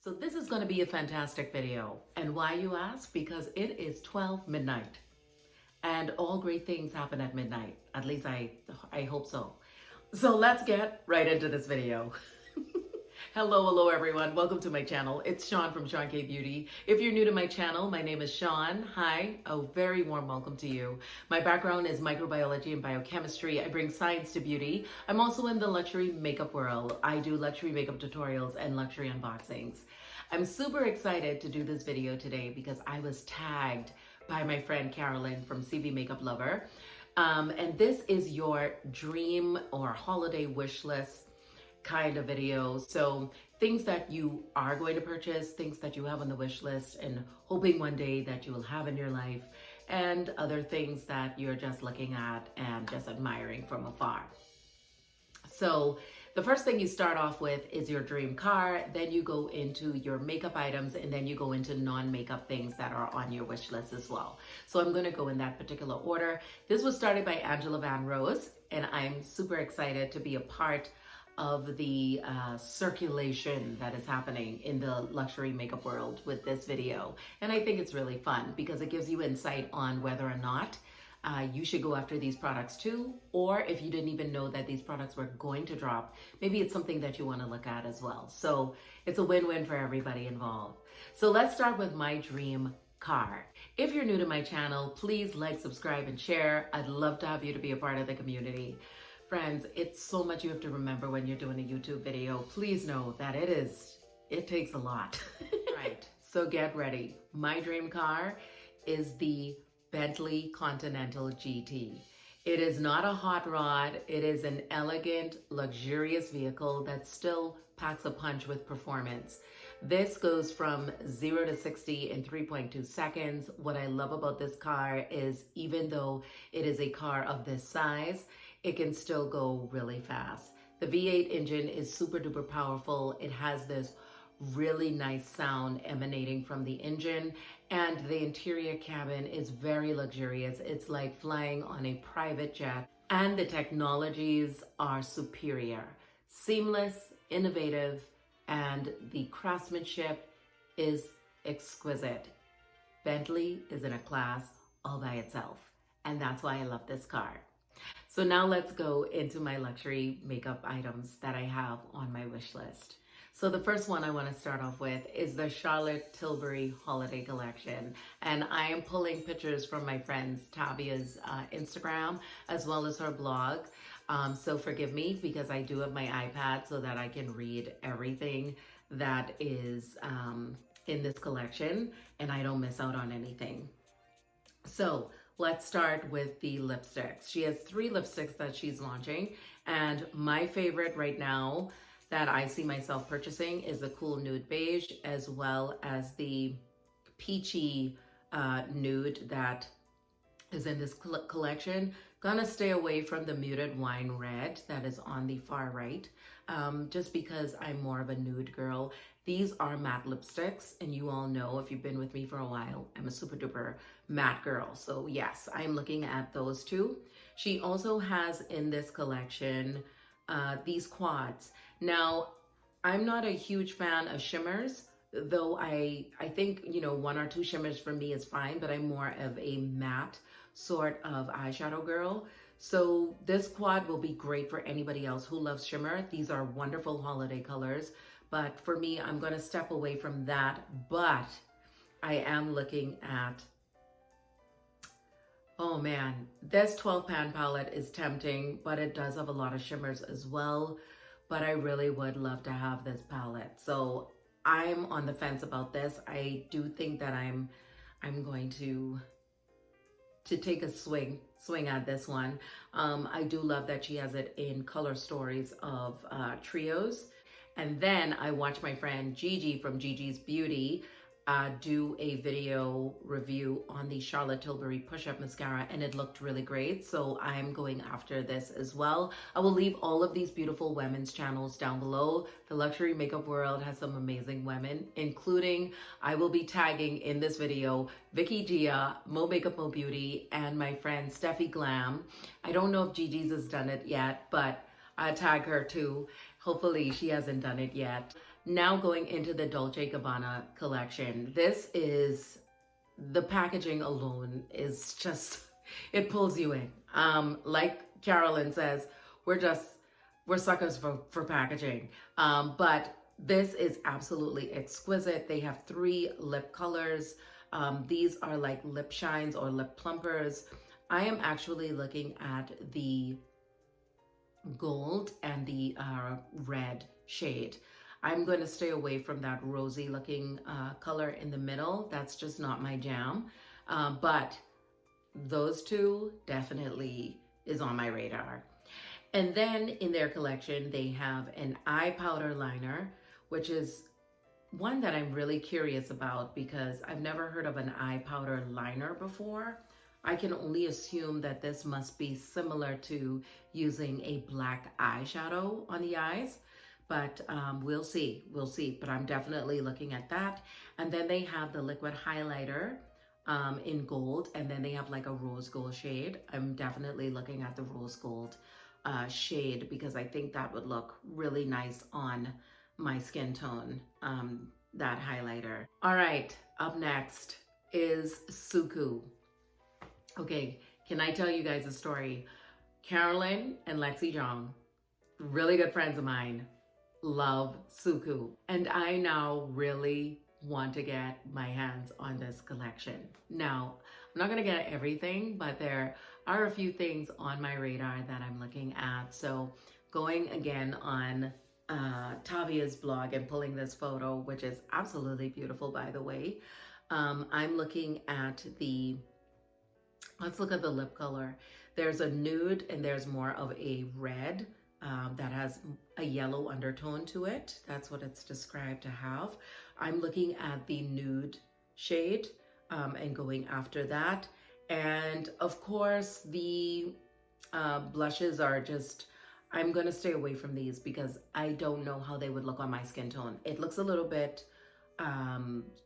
So this is going to be a fantastic video. And why, you ask? Because it is 12 midnight. And all great things happen at midnight. At least I hope so. So let's get right into this video. Hello everyone. Welcome to my channel. It's Sean from Seankbeauty. If you're new to my channel, my name is Sean. Hi, a very warm welcome to you. My background is microbiology and biochemistry. I bring science to beauty. I'm also in the luxury makeup world. I do luxury makeup tutorials and luxury unboxings. I'm super excited to do this video today because I was tagged by my friend Carolyn from CV Makeup Lover. And this is your dream or holiday wish list kind of video. So things that you are going to purchase, things that you have on the wish list and hoping one day that you will have in your life, and other things that you're just looking at and just admiring from afar. So the first thing you start off with is your dream car, then you go into your makeup items, and then you go into non-makeup things that are on your wish list as well. So I'm going to go in that particular order. This was started by Angela Van Rose, and I'm super excited to be a part of the circulation that is happening in the luxury makeup world with this video. And I think it's really fun because it gives you insight on whether or not you should go after these products too, or if you didn't even know that these products were going to drop, maybe it's something that you want to look at as well. So it's a win-win for everybody involved. So let's start with my dream car. If you're new to my channel, please like, subscribe, and share. I'd love to have you to be a part of the community. Friends, it's so much you have to remember when you're doing a YouTube video. Please know that it takes a lot. Right, so get ready. My dream car is the Bentley Continental GT. It is not a hot rod. It is an elegant, luxurious vehicle that still packs a punch with performance. This goes from 0 to 60 in 3.2 seconds. What I love about this car is even though it is a car of this size, it can still go really fast. The V8 engine is super duper powerful. It has this really nice sound emanating from the engine, and the interior cabin is very luxurious. It's like flying on a private jet, and the technologies are superior. Seamless, innovative, and the craftsmanship is exquisite. Bentley is in a class all by itself, and that's why I love this car. So now let's go into my luxury makeup items that I have on my wish list. So the first one I want to start off with is the Charlotte Tilbury Holiday Collection. And I am pulling pictures from my friend Tavia's Instagram as well as her blog. So forgive me because I do have my iPad so that I can read everything that is in this collection and I don't miss out on anything. So let's start with the lipsticks. She has 3 lipsticks that she's launching, and my favorite right now that I see myself purchasing is the Cool Nude Beige as well as the Peachy Nude that is in this collection. Gonna stay away from the muted wine red that is on the far right, just because I'm more of a nude girl. These are matte lipsticks, and you all know, if you've been with me for a while, I'm a super duper matte girl. So yes, I'm looking at those two. She also has in this collection these quads. Now, I'm not a huge fan of shimmers, though I think, you know, 1 or 2 shimmers for me is fine, but I'm more of a matte sort of eyeshadow girl. So this quad will be great for anybody else who loves shimmer. These are wonderful holiday colors, but for me, I'm going to step away from that. But I am looking at, oh man, this 12 pan palette is tempting, but it does have a lot of shimmers as well. But I really would love to have this palette. So I'm on the fence about this. I do think that I'm going to take a swing at this one. I do love that she has it in color stories of trios. And then I watched my friend Gigi from Gigi's Beauty do a video review on the Charlotte Tilbury Push-Up Mascara, and it looked really great. So I'm going after this as well. I will leave all of these beautiful women's channels down below. The luxury makeup world has some amazing women, including, I will be tagging in this video, Vicky Gia, Mo Makeup Mo Beauty, and my friend Steffi Glam. I don't know if Gigi's has done it yet, but I tag her too. Hopefully she hasn't done it yet. Now going into the Dolce Gabbana collection. This is, the packaging alone is just, it pulls you in. Like Carolyn says, we're suckers for packaging. But this is absolutely exquisite. They have 3 lip colors. These are like lip shines or lip plumpers. I am actually looking at the gold and the red shade. I'm going to stay away from that rosy looking color in the middle. That's just not my jam. But those 2 definitely is on my radar. And then in their collection, they have an eye powder liner, which is one that I'm really curious about because I've never heard of an eye powder liner before. I can only assume that this must be similar to using a black eyeshadow on the eyes, but we'll see, but I'm definitely looking at that. And then they have the liquid highlighter in gold, and then they have like a rose gold shade. I'm definitely looking at the rose gold shade because I think that would look really nice on my skin tone, that highlighter. All right, up next is Suku. Okay, can I tell you guys a story? Carolyn and Lexi Jong, really good friends of mine, love Suku. And I now really want to get my hands on this collection. Now, I'm not gonna get everything, but there are a few things on my radar that I'm looking at. So going again on Tavia's blog and pulling this photo, which is absolutely beautiful, by the way. I'm looking at the, let's look at the lip color. There's a nude and there's more of a red that has a yellow undertone to it. That's what it's described to have. I'm looking at the nude shade and going after that. And of course, the blushes are just, I'm going to stay away from these because I don't know how they would look on my skin tone. It looks a little bit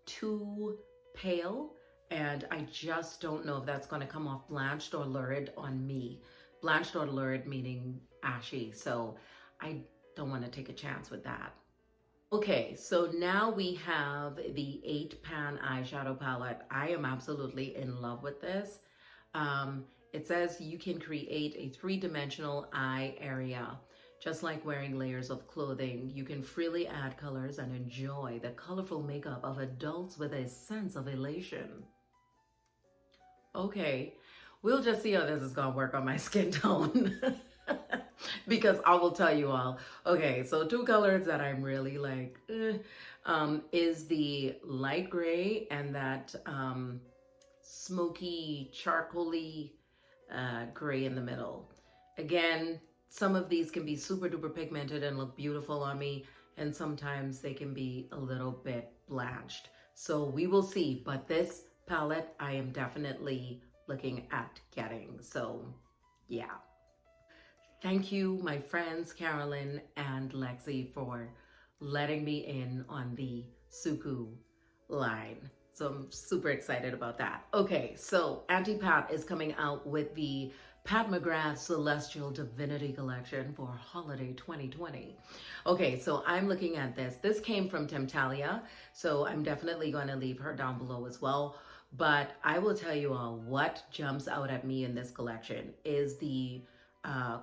too pale, and I just don't know if that's going to come off blanched or lurid on me. Blanched or lurid meaning ashy, so I don't want to take a chance with that. Okay, so now we have the 8-pan eyeshadow palette. I am absolutely in love with this. It says you can create a 3-dimensional eye area. Just like wearing layers of clothing, you can freely add colors and enjoy the colorful makeup of adults with a sense of elation. Okay, we'll just see how this is gonna work on my skin tone. Because I will tell you all. Okay, so 2 colors that I'm really like, is the light gray and that smoky, charcoaly gray in the middle. Again, some of these can be super duper pigmented and look beautiful on me, and sometimes they can be a little bit blanched. So we will see, but this palette I am definitely looking at getting. So yeah. Thank you, my friends Carolyn and Lexi, for letting me in on the Suku line. So I'm super excited about that. Okay, so Auntie Pat is coming out with the Pat McGrath Celestial Divinity Collection for Holiday 2020. Okay, so I'm looking at this. This came from Talia, so I'm definitely going to leave her down below as well. But I will tell you all, what jumps out at me in this collection is the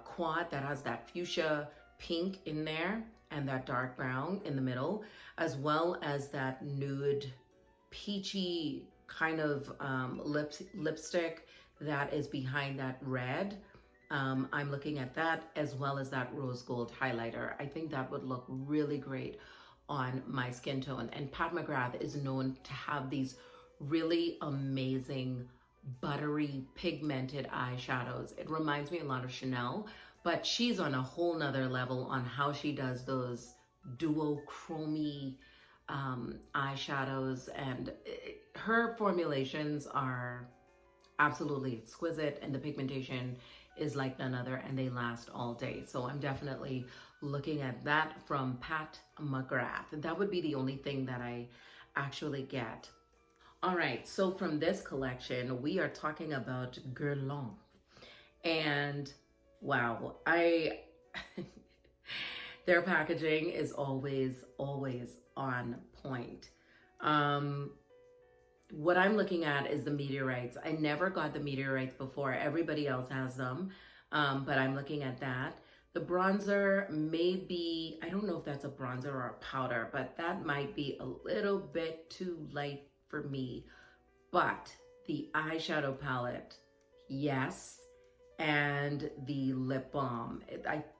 quad that has that fuchsia pink in there and that dark brown in the middle, as well as that nude peachy kind of lipstick that is behind that red. I'm looking at that, as well as that rose gold highlighter. I think that would look really great on my skin tone. And Pat McGrath is known to have these really amazing buttery pigmented eyeshadows. It reminds me a lot of Chanel, but she's on a whole nother level on how she does those duochromy eyeshadows, and her formulations are absolutely exquisite, and the pigmentation is like none other, and they last all day. So I'm definitely looking at that from Pat McGrath. That would be the only thing that I actually get. All right, so from this collection, we are talking about Guerlain. And wow, Their packaging is always on point. What I'm looking at is the meteorites. I never got the meteorites before. Everybody else has them, but I'm looking at that. The bronzer may be, I don't know if that's a bronzer or a powder, but that might be a little bit too light for me. But the eyeshadow palette, yes. And the lip balm,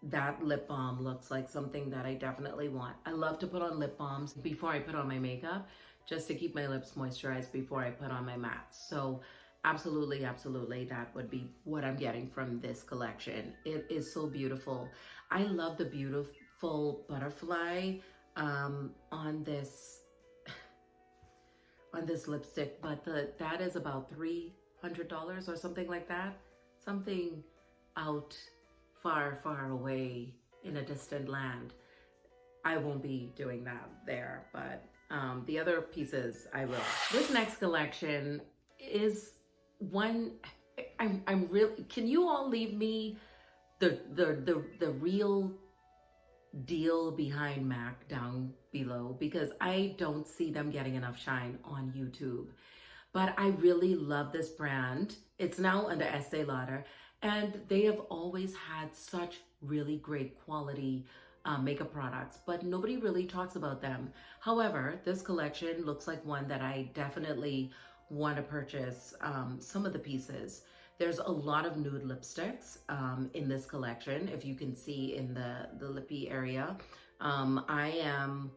that lip balm looks like something that I definitely want. I love to put on lip balms before I put on my makeup, just to keep my lips moisturized before I put on my matte. So absolutely, that would be what I'm getting from this collection. It is so beautiful. I love the beautiful butterfly on this lipstick, but that is about $300 or something like that. Something out far away in a distant land. I won't be doing that there, but the other pieces I will. This next collection is one I'm really, can you all leave me the real deal behind MAC down below, because I don't see them getting enough shine on YouTube. But I really love this brand. It's now under Estee Lauder, and they have always had such really great quality makeup products, but nobody really talks about them. However, this collection looks like one that I definitely want to purchase some of the pieces. There's a lot of nude lipsticks in this collection, if you can see in the lippy area. I am,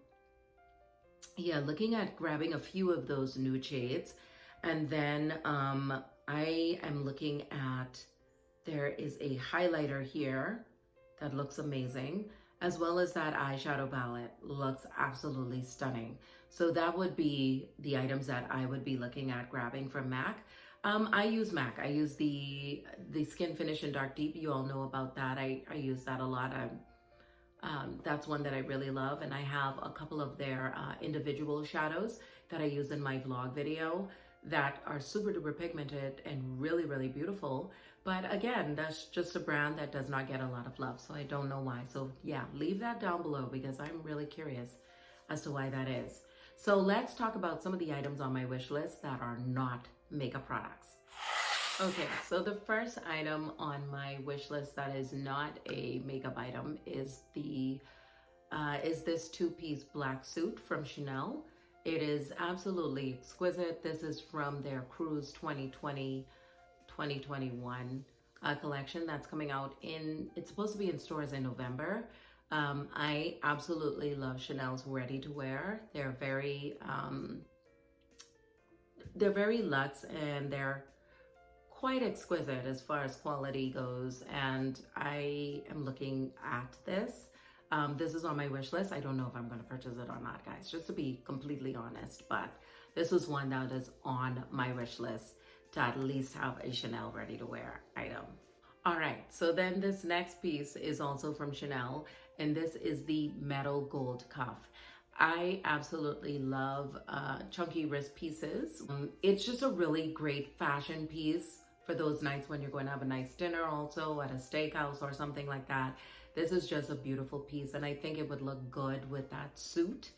looking at grabbing a few of those nude shades. And then I am looking at, there is a highlighter here that looks amazing, as well as that eyeshadow palette looks absolutely stunning. So that would be the items that I would be looking at grabbing from MAC. I use MAC. I use the Skin Finish in Dark Deep. You all know about that. I use that a lot. That's one that I really love. And I have a couple of their individual shadows that I use in my vlog video that are super duper pigmented and really beautiful. But again, that's just a brand that does not get a lot of love, so I don't know why. So yeah, leave that down below, because I'm really curious as to why that is. So let's talk about some of the items on my wish list that are not makeup products. Okay, so the first item on my wish list that is not a makeup item is this two-piece black suit from Chanel. It is absolutely exquisite. This is from their Cruise 2020-2021 collection that's coming out it's supposed to be in stores in November. I absolutely love Chanel's ready to wear. They're very luxe, and they're quite exquisite as far as quality goes. And I am looking at this. This is on my wish list. I don't know if I'm going to purchase it or not, guys, just to be completely honest. But this is one that is on my wish list to at least have a Chanel ready to wear item. All right, so then this next piece is also from Chanel, and this is the metal gold cuff. I absolutely love chunky wrist pieces. It's just a really great fashion piece for those nights when you're going to have a nice dinner, also at a steakhouse or something like that. This is just a beautiful piece, and I think it would look good with that suit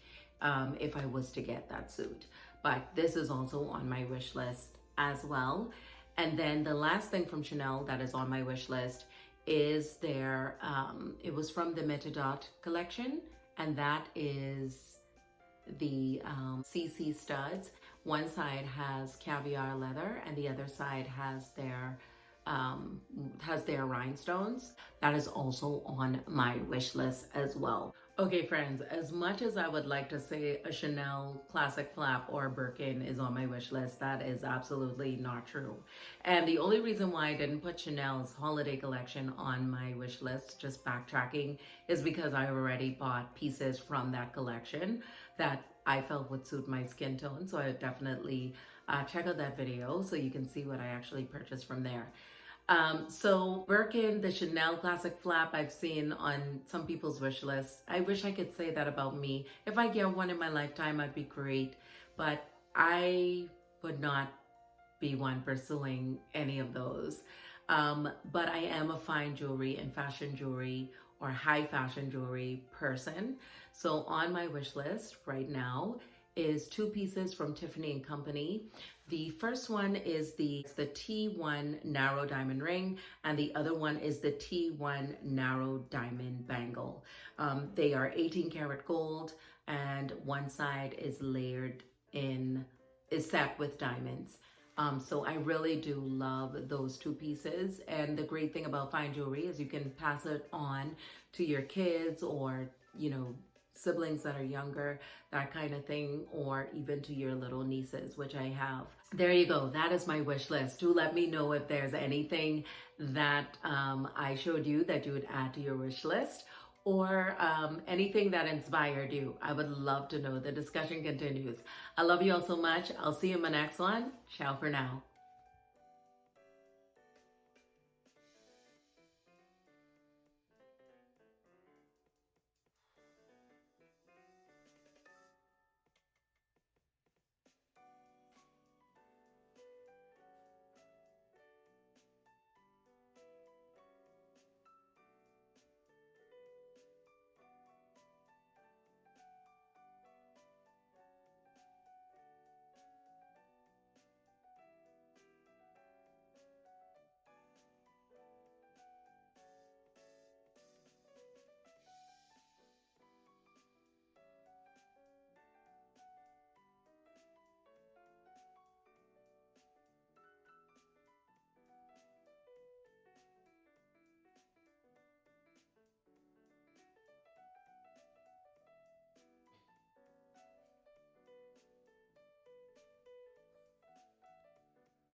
if I was to get that suit. But this is also on my wish list as well. And then the last thing from Chanel that is on my wish list is their, it was from the Metadot collection, and that is the CC studs. One side has caviar leather, and the other side has their rhinestones. That is also on my wish list as well. Okay, friends, as much as I would like to say a Chanel classic flap or Birkin is on my wish list, that is absolutely not true. And the only reason why I didn't put Chanel's holiday collection on my wish list, just backtracking, is because I already bought pieces from that collection that I felt would suit my skin tone. So I would definitely check out that video so you can see what I actually purchased from there. So Birkin, the Chanel classic flap, I've seen on some people's wish lists. I wish I could say that about me. If I get one in my lifetime, I'd be great, but I would not be one pursuing any of those. But I am a fine jewelry and fashion jewelry or high fashion jewelry person. So on my wish list right now is 2 pieces from Tiffany & Company. The first one is the T1 narrow diamond ring, and the other one is the T1 narrow diamond bangle. They are 18 karat gold, and one side is set with diamonds. So I really do love those 2 pieces. And the great thing about fine jewelry is you can pass it on to your kids, or, siblings that are younger, that kind of thing, or even to your little nieces, which I have. There you go. That is my wish list. Do let me know if there's anything that I showed you that you would add to your wish list, or anything that inspired you. I would love to know. The discussion continues. I love you all so much. I'll see you in my next one. Ciao for now.